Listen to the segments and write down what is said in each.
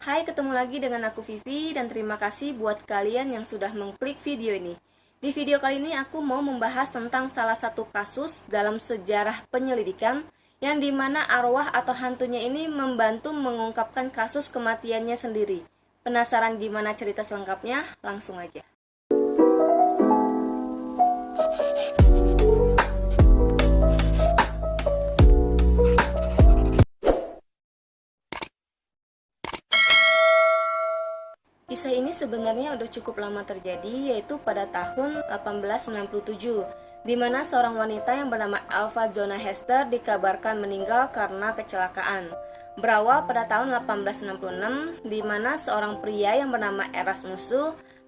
Hai, ketemu lagi dengan aku Vivi dan terima kasih buat kalian yang sudah mengklik video ini. Di video kali ini aku mau membahas tentang salah satu kasus dalam sejarah penyelidikan yang dimana arwah atau hantunya ini membantu mengungkapkan kasus kematiannya sendiri. Penasaran gimana cerita selengkapnya? Langsung aja. Kisah ini sebenarnya udah cukup lama terjadi, yaitu pada tahun 1897, di mana seorang wanita yang bernama Alva Zona Hester dikabarkan meninggal karena kecelakaan. Berawal pada tahun 1866, di mana seorang pria yang bernama Erasmus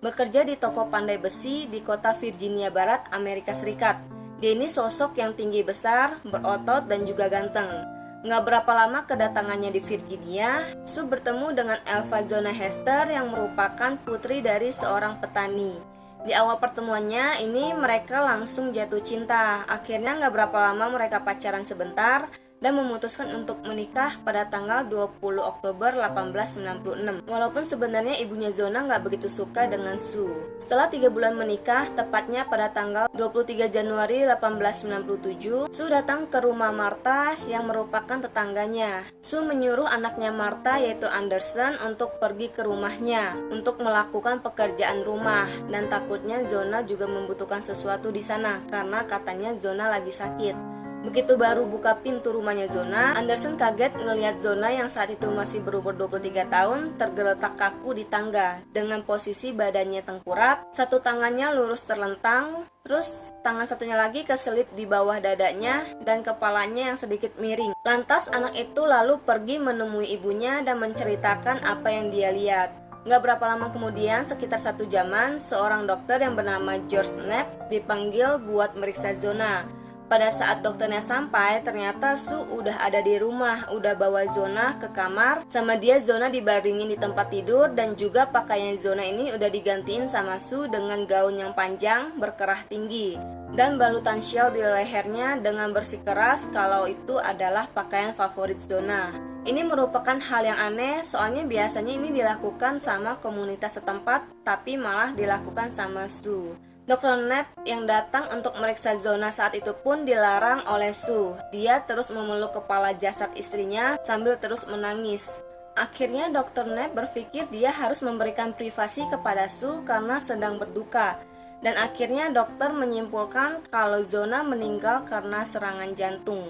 bekerja di toko pandai besi di kota Virginia Barat, Amerika Serikat. Dia ini sosok yang tinggi besar, berotot, dan juga ganteng. Nggak berapa lama kedatangannya di Virginia, Sue bertemu dengan Alva Zona Hester yang merupakan putri dari seorang petani. Di awal pertemuannya ini mereka langsung jatuh cinta. Akhirnya nggak berapa lama mereka pacaran sebentar dan memutuskan untuk menikah pada tanggal 20 Oktober 1896. Walaupun sebenarnya ibunya Zona nggak begitu suka dengan Sue. Setelah 3 bulan menikah, tepatnya pada tanggal 23 Januari 1897, Sue datang ke rumah Martha yang merupakan tetangganya. Sue menyuruh anaknya Martha yaitu Anderson untuk pergi ke rumahnya untuk melakukan pekerjaan rumah dan takutnya Zona juga membutuhkan sesuatu di sana karena katanya Zona lagi sakit. Begitu baru buka pintu rumahnya Zona, Anderson kaget ngelihat Zona yang saat itu masih berumur 23 tahun tergeletak kaku di tangga dengan posisi badannya tengkurap, satu tangannya lurus terlentang, terus tangan satunya lagi keselip di bawah dadanya dan kepalanya yang sedikit miring. Lantas anak itu lalu pergi menemui ibunya dan menceritakan apa yang dia lihat. Gak berapa lama kemudian, sekitar 1 jaman, seorang dokter yang bernama George Knapp dipanggil buat meriksa Zona. Pada saat dokternya sampai, ternyata Sue udah ada di rumah, udah bawa Zona ke kamar. Sama dia Zona dibaringin di tempat tidur dan juga pakaian Zona ini udah digantiin sama Sue dengan gaun yang panjang, berkerah tinggi. Dan balutan shawl di lehernya dengan bersikeras kalau itu adalah pakaian favorit Zona. Ini merupakan hal yang aneh, soalnya biasanya ini dilakukan sama komunitas setempat, tapi malah dilakukan sama Sue. Dr. Knapp yang datang untuk meriksa Zona saat itu pun dilarang oleh Sue. Dia terus memeluk kepala jasad istrinya sambil terus menangis. Akhirnya Dr. Knapp berpikir dia harus memberikan privasi kepada Sue karena sedang berduka. Dan akhirnya dokter menyimpulkan kalau Zona meninggal karena serangan jantung.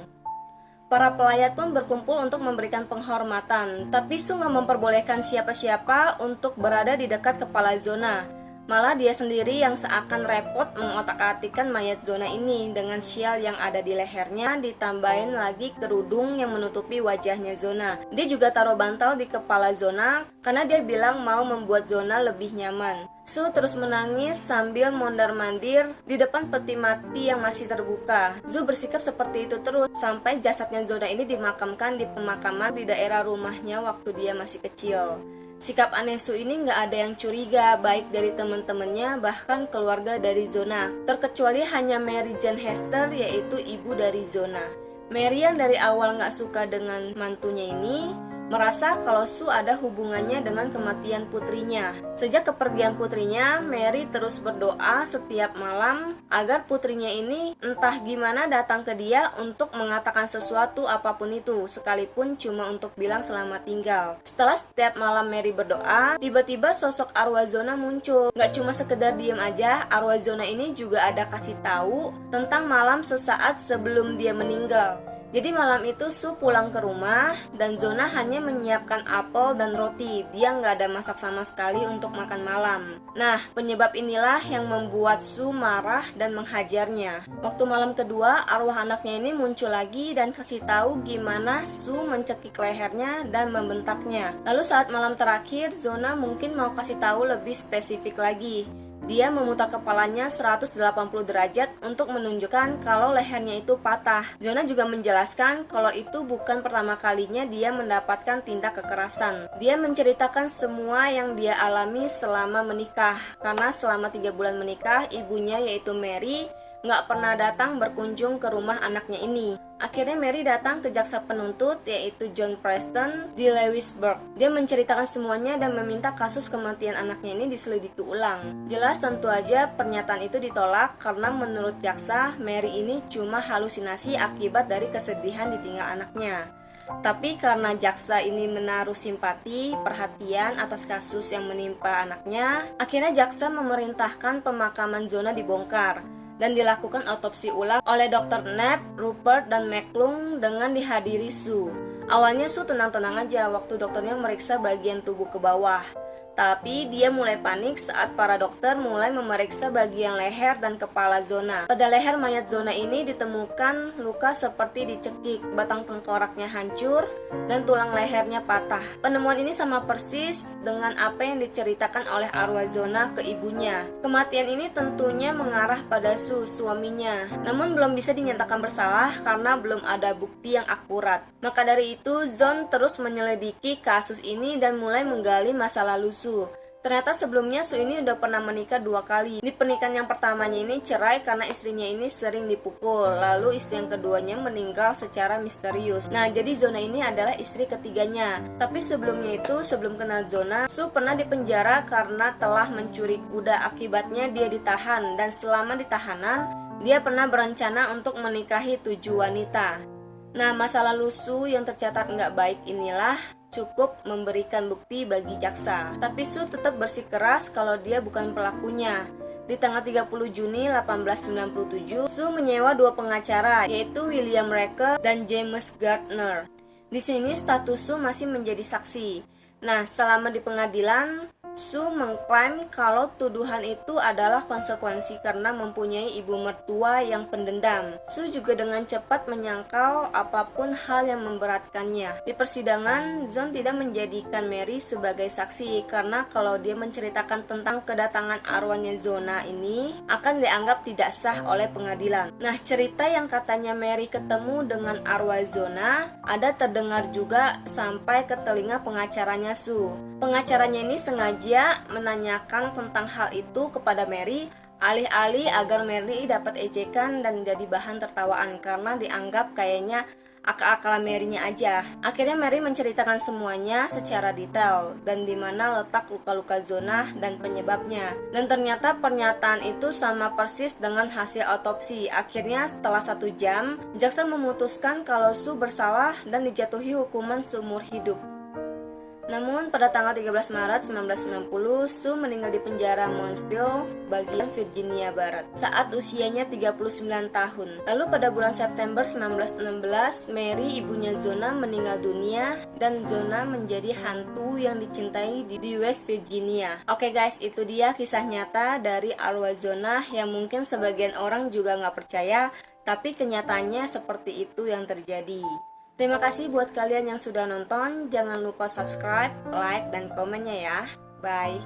Para pelayat pun berkumpul untuk memberikan penghormatan, tapi Sue nggak memperbolehkan siapa-siapa untuk berada di dekat kepala Zona. Malah dia sendiri yang seakan repot mengotak-atikkan mayat Zona ini dengan syal yang ada di lehernya, ditambahin lagi kerudung yang menutupi wajahnya Zona. Dia juga taruh bantal di kepala Zona karena dia bilang mau membuat Zona lebih nyaman. Sue terus menangis sambil mondar-mandir di depan peti mati yang masih terbuka. Sue bersikap seperti itu terus sampai jasadnya Zona ini dimakamkan di pemakaman di daerah rumahnya waktu dia masih kecil. Sikap aneh Sue ini nggak ada yang curiga, baik dari teman-temannya bahkan keluarga dari Zona, terkecuali hanya Mary Jane Hester yaitu ibu dari Zona. Mary yang dari awal nggak suka dengan mantunya ini merasa kalau Sue ada hubungannya dengan kematian putrinya. Sejak kepergian putrinya, Mary terus berdoa setiap malam agar putrinya ini entah gimana datang ke dia untuk mengatakan sesuatu apapun itu, sekalipun cuma untuk bilang selamat tinggal. Setelah setiap malam Mary berdoa, tiba-tiba sosok arwah Zona muncul. Gak cuma sekedar diem aja, arwah Zona ini juga ada kasih tahu tentang malam sesaat sebelum dia meninggal. Jadi malam itu Sue pulang ke rumah dan Zona hanya menyiapkan apel dan roti. Dia nggak ada masak sama sekali untuk makan malam. Nah, penyebab inilah yang membuat Sue marah dan menghajarnya. Waktu malam kedua, arwah anaknya ini muncul lagi dan kasih tahu gimana Sue mencekik lehernya dan membentaknya. Lalu saat malam terakhir, Zona mungkin mau kasih tahu lebih spesifik lagi. Dia memutar kepalanya 180 derajat untuk menunjukkan kalau lehernya itu patah. Zona juga menjelaskan kalau itu bukan pertama kalinya dia mendapatkan tindak kekerasan. Dia menceritakan semua yang dia alami selama menikah, karena selama 3 bulan menikah, ibunya yaitu Mary nggak pernah datang berkunjung ke rumah anaknya ini. Akhirnya Mary datang ke jaksa penuntut yaitu John Preston di Lewisburg. Dia menceritakan semuanya dan meminta kasus kematian anaknya ini diselidiki ulang. Jelas tentu aja pernyataan itu ditolak karena menurut jaksa Mary ini cuma halusinasi akibat dari kesedihan ditinggal anaknya. Tapi karena jaksa ini menaruh simpati, perhatian atas kasus yang menimpa anaknya, akhirnya jaksa memerintahkan pemakaman Zona dibongkar dan dilakukan otopsi ulang oleh Dr. Ned, Rupert, dan McClung dengan dihadiri Sue. Awalnya Sue tenang-tenang aja waktu dokternya meriksa bagian tubuh ke bawah. Tapi dia mulai panik saat para dokter mulai memeriksa bagian leher dan kepala Zona. Pada leher mayat Zona ini ditemukan luka seperti dicekik, batang tengkoraknya hancur, dan tulang lehernya patah. Penemuan ini sama persis dengan apa yang diceritakan oleh arwah Zona ke ibunya. Kematian ini tentunya mengarah pada Sue, suaminya. Namun belum bisa dinyatakan bersalah karena belum ada bukti yang akurat. Maka dari itu, John terus menyelidiki kasus ini dan mulai menggali masa lalu Sue. Ternyata sebelumnya Sue ini udah pernah menikah 2 kali. Di pernikahan yang pertamanya ini cerai karena istrinya ini sering dipukul. Lalu istri yang keduanya meninggal secara misterius. Nah, jadi Zona ini adalah istri ketiganya. Tapi sebelumnya itu, sebelum kenal Zona, Sue pernah dipenjara karena telah mencuri kuda. Akibatnya dia ditahan, dan selama di tahanan, dia pernah berencana untuk menikahi 7 wanita. Nah, masa lalu Sue yang tercatat nggak baik inilah cukup memberikan bukti bagi jaksa. Tapi Sue tetap bersikeras kalau dia bukan pelakunya. Di tanggal 30 Juni 1897, Sue menyewa 2 pengacara, yaitu William Raker dan James Gardner. Di sini status Sue masih menjadi saksi. Nah, selama di pengadilan, Sue mengklaim kalau tuduhan itu adalah konsekuensi karena mempunyai ibu mertua yang pendendam. Sue juga dengan cepat menyangkal apapun hal yang memberatkannya. Di persidangan, John tidak menjadikan Mary sebagai saksi karena kalau dia menceritakan tentang kedatangan arwahnya Zona ini akan dianggap tidak sah oleh pengadilan. Nah, cerita yang katanya Mary ketemu dengan arwah Zona ada terdengar juga sampai ke telinga pengacaranya Sue. Pengacaranya ini sengaja menanyakan tentang hal itu kepada Mary, alih-alih agar Mary dapat ejekan dan jadi bahan tertawaan karena dianggap kayaknya akal-akalan Mary-nya aja. Akhirnya Mary menceritakan semuanya secara detail dan di mana letak luka-luka Zona dan penyebabnya. Dan ternyata pernyataan itu sama persis dengan hasil otopsi. Akhirnya setelah 1 jam, jaksa memutuskan kalau Sue bersalah dan dijatuhi hukuman seumur hidup. Namun pada tanggal 13 Maret 1990, Sue meninggal di penjara Moundsville, bagian Virginia Barat, saat usianya 39 tahun. Lalu pada bulan September 1916, Mary, ibunya Zona, meninggal dunia dan Zona menjadi hantu yang dicintai di West Virginia. Oke guys, itu dia kisah nyata dari arwah Zona yang mungkin sebagian orang juga nggak percaya, tapi kenyataannya seperti itu yang terjadi. Terima kasih buat kalian yang sudah nonton. Jangan lupa subscribe, like, dan komennya ya. Bye.